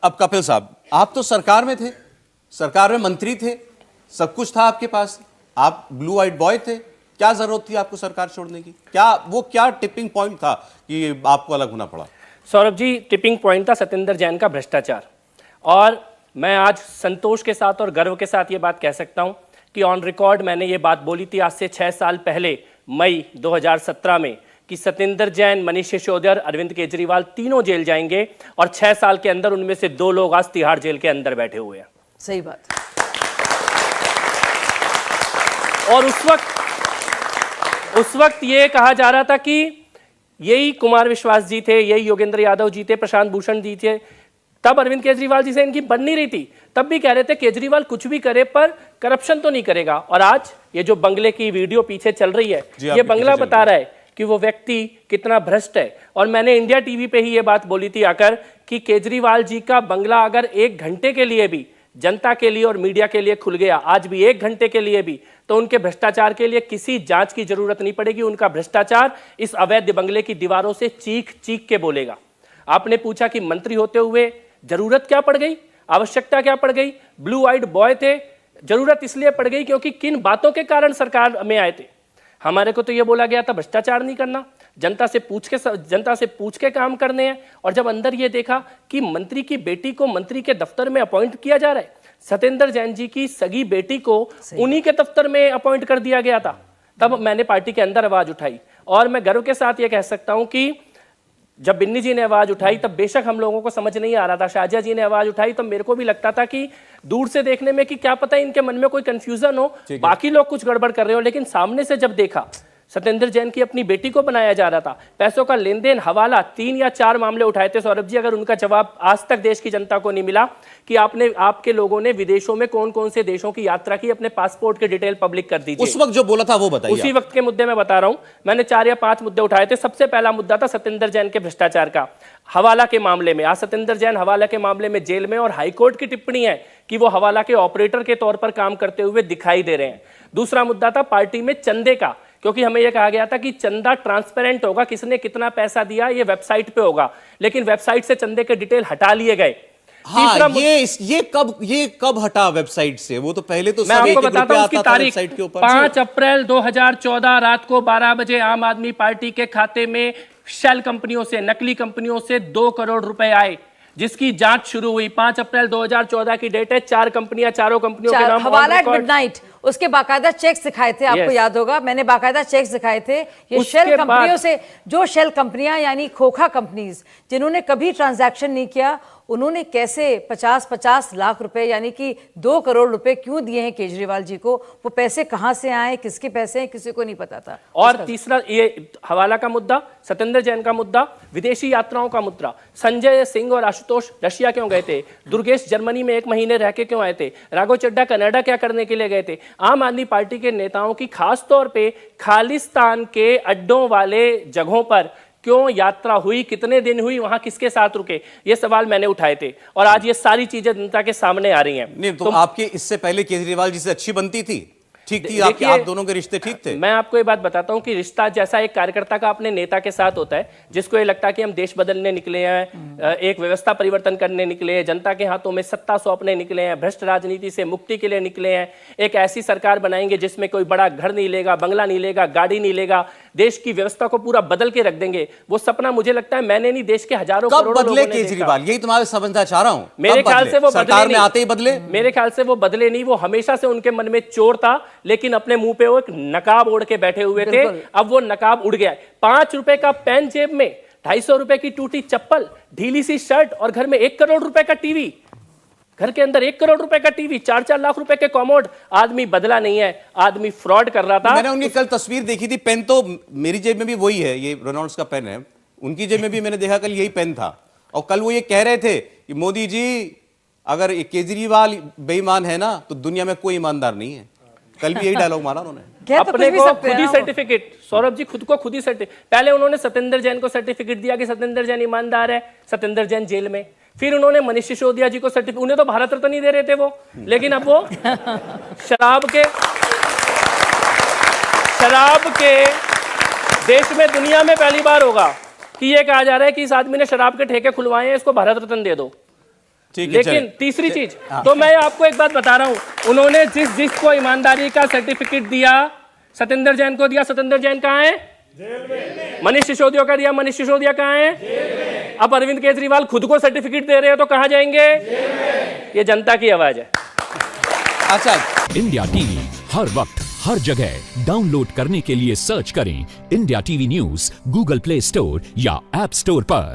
अब कपिल साहब, आप तो सरकार में थे, सरकार में मंत्री थे, सब कुछ था आपके पास, आप ब्लू आइट बॉय थे, क्या जरूरत थी आपको सरकार छोड़ने की? क्या टिपिंग पॉइंट था कि आपको अलग होना पड़ा? सौरभ जी, टिपिंग पॉइंट था सत्येंद्र जैन का भ्रष्टाचार। और मैं आज संतोष के साथ और गर्व के साथ ये बात कह सकता हूं कि ऑन रिकॉर्ड मैंने ये बात बोली थी आज से 6 साल पहले, मई 2017 में, कि सत्येंद्र जैन, मनीष सिसोदिया और अरविंद केजरीवाल तीनों जेल जाएंगे और 6 साल के अंदर उनमें से 2 लोग आज तिहाड़ जेल के अंदर बैठे हुए हैं। सही बात। और उस वक्त ये कहा जा रहा था कि यही कुमार विश्वास जी थे, यही योगेंद्र यादव जी थे, प्रशांत भूषण जी थे, तब अरविंद केजरीवाल जी से इनकी बन नहीं रही थी, तब भी कह रहे थे केजरीवाल कुछ भी करे पर करप्शन तो नहीं करेगा। और आज ये जो बंगले की वीडियो पीछे चल रही है, ये बंगला बता रहा है कि वो व्यक्ति कितना भ्रष्ट है। और मैंने इंडिया टीवी पे ही ये बात बोली थी आकर कि केजरीवाल जी का बंगला अगर 1 घंटे के लिए भी जनता के लिए और मीडिया के लिए खुल गया, आज भी 1 घंटे के लिए भी, तो उनके भ्रष्टाचार के लिए किसी जांच की जरूरत नहीं पड़ेगी। उनका भ्रष्टाचार इस अवैध बंगले की दीवारों से चीख चीख के बोलेगा। आपने पूछा कि मंत्री होते हुए जरूरत क्या पड़ गई, आवश्यकता क्या पड़ गई? ब्लू आइड बॉय थे, जरूरत इसलिए पड़ गई क्योंकि किन बातों के कारण सरकार में आए थे। हमारे को तो यह बोला गया था भ्रष्टाचार नहीं करना, जनता से पूछ के काम करने हैं। और जब अंदर ये देखा कि मंत्री की बेटी को मंत्री के दफ्तर में अपॉइंट किया जा रहा है, सत्येंद्र जैन जी की सगी बेटी को उन्हीं के दफ्तर में अपॉइंट कर दिया गया था, तब मैंने पार्टी के अंदर आवाज उठाई। और मैं गर्व के साथ ये कह सकता हूं कि जब बिन्नी जी ने आवाज उठाई तब बेशक हम लोगों को समझ नहीं आ रहा था, शाहजिया जी ने आवाज उठाई तो मेरे को भी लगता था कि दूर से देखने में कि क्या पता इनके मन में कोई कंफ्यूजन हो, बाकी लोग कुछ गड़बड़ कर रहे हो। लेकिन सामने से जब देखा, सत्येंद्र जैन की अपनी बेटी को बनाया जा रहा था, पैसों का लेन देन, हवाला, 3 या 4 मामले उठाए थे सौरभ जी। अगर उनका जवाब आज तक देश की जनता को नहीं मिला कि आपके लोगों ने विदेशों में कौन कौन से देशों की यात्रा की, अपने पासपोर्ट के डिटेल पब्लिक कर दीजिए। उस वक्त जो बोला था वो बताइए। उसी वक्त के मुद्दे मैं बता रहा हूं, मैंने 4 या 5 मुद्दे उठाए थे। सबसे पहला मुद्दा था सत्येंद्र जैन के भ्रष्टाचार का, हवाला के मामले में। आज सत्येंद्र जैन हवाला के मामले में जेल में, और हाईकोर्ट की टिप्पणी है कि वो हवाला के ऑपरेटर के तौर पर काम करते हुए दिखाई दे रहे हैं। दूसरा मुद्दा था पार्टी में चंदे का, क्योंकि हमें यह कहा गया था कि चंदा ट्रांसपेरेंट होगा, किसने कितना पैसा दिया ये वेबसाइट पे होगा, लेकिन वेबसाइट से चंदे के डिटेल हटा लिए गए। हाँ, ये कब हटा वेबसाइट से? वो तो पहले तो मैं आपको बताता हूं उसकी तारीख, 5 अप्रैल 2014 रात को 12 बजे आम आदमी पार्टी के खाते में शेल कंपनियों से, नकली कंपनियों से 2 करोड़ रुपए आए, जिसकी जांच शुरू हुई। 5 अप्रैल 2014 की डेट है। 4 कंपनियां, चारों कंपनियों के नाम हवाला एट मिडनाइट, उसके बाकायदा चेक्स दिखाए थे, आपको याद होगा, मैंने बाकायदा चेक्स दिखाए थे। ये शेल कंपनियों से, जो शेल कंपनियां यानी खोखा कंपनीज जिन्होंने कभी ट्रांजैक्शन नहीं किया, उन्होंने कैसे 50-50 लाख रुपए यानी कि 2 करोड़ रुपए क्यों दिए हैं केजरीवाल जी को? वो पैसे कहां से आए, किसके पैसे हैं, किसी को नहीं पता था। और तीसरा ये हवाला का मुद्दा, सत्येंद्र जैन का मुद्दा, विदेशी यात्राओं का मुद्दा। संजय सिंह और आशुतोष रशिया क्यों गए थे? दुर्गेश जर्मनी में 1 महीने रह के क्यों आए थे? राघव चड्ढा कनाडा क्या करने के लिए गए थे? आम आदमी पार्टी के नेताओं की खास तौर पे खालिस्तान के अड्डों वाले जगहों पर क्यों यात्रा हुई, कितने दिन हुई, वहां किसके साथ रुके, ये सवाल मैंने उठाए थे। और आज ये सारी चीजें जनता के सामने आ रही हैं। नहीं तो आपके इससे पहले केजरीवाल जी से अच्छी बनती थी, ठीक थी, आप दोनों के रिश्ते ठीक थे? मैं आपको ये बात बताता हूं कि रिश्ता जैसा एक कार्यकर्ता का अपने नेता के साथ होता है, जिसको ये लगता है कि हम देश बदलने निकले हैं, एक व्यवस्था परिवर्तन करने निकले हैं, जनता के हाथों में सत्ता सौंपने निकले हैं, भ्रष्ट राजनीति से मुक्ति के लिए निकले हैं, एक ऐसी सरकार बनाएंगे जिसमें कोई बड़ा घर नहीं लेगा, बंगला नहीं लेगा, गाड़ी नहीं लेगा, देश की व्यवस्था को पूरा बदल के रख देंगे। वो सपना मुझे लगता है मैंने नहीं, देश के हजारों करोड़ों लोगों ने केजरीवाल, यही तुम्हारे समझना चाह रहा हूं। मेरे ख्याल से वो सरकार में आते ही बदले? मेरे ख्याल से वो बदले नहीं, वो हमेशा से उनके मन में चोर था, लेकिन अपने मुंह पे वो एक नकाब ओढ़ के बैठे हुए थे। अब वो नकाब उड़ गया। 5 रुपए का पेन जेब में, 250 रुपए की टूटी चप्पल, ढीली सी शर्ट और घर में 1 करोड़ रुपए का टीवी, घर के अंदर 1 करोड़ रुपए का टीवी, 4-4 लाख रुपए के कॉमोड। आदमी बदला नहीं है, आदमी फ्रॉड कर रहा था। मैंने उनकी कल तस्वीर देखी थी, पेन तो मेरी जेब में भी वही है, ये रेनॉल्ड्स का पेन है, उनकी जेब में भी मैंने देखा कल यही पेन था। और कल वो ये कह रहे थे कि मोदी जी अगर केजरीवाल बेईमान है ना तो दुनिया में कोई ईमानदार नहीं है। कल भी यही डायलॉग मारा उन्होंने। अपने को खुद ही सर्टिफिकेट, सौरभ जी खुद को खुद ही सर्टिफिकेट, पहले उन्होंने सत्येंद्र जैन को सर्टिफिकेट दिया कि सत्येंद्र जैन ईमानदार है, सत्येंद्र जैन जेल में। फिर उन्होंने मनीष सिसोदिया जी को सर्टिफिकेट, उन्हें तो भारत रत्न नहीं दे रहे थे वो, लेकिन अब वो शराब के देश में दुनिया में पहली बार होगा कि ये कहा जा रहा है कि इस आदमी ने शराब के ठेके खुलवाए हैं, इसको भारत रत्न दे दो। ठीक है, लेकिन चलिए। तीसरी चीज, तो मैं आपको एक बात बता रहा हूं, उन्होंने जिसको ईमानदारी का सर्टिफिकेट दिया, सत्येंद्र जैन को दिया। सत्येंद्र जैन कहाँ है? जेल में। मनीष सिसोदिया का दिया, मनीष सिसोदिया कहाँ है? जेल में। अब अरविंद केजरीवाल खुद को सर्टिफिकेट दे रहे हो तो कहां जाएंगे? जेल में। ये जनता की आवाज है। अच्छा, इंडिया टीवी हर वक्त हर जगह डाउनलोड करने के लिए सर्च करें India TV news Google play store या ऐप स्टोर पर।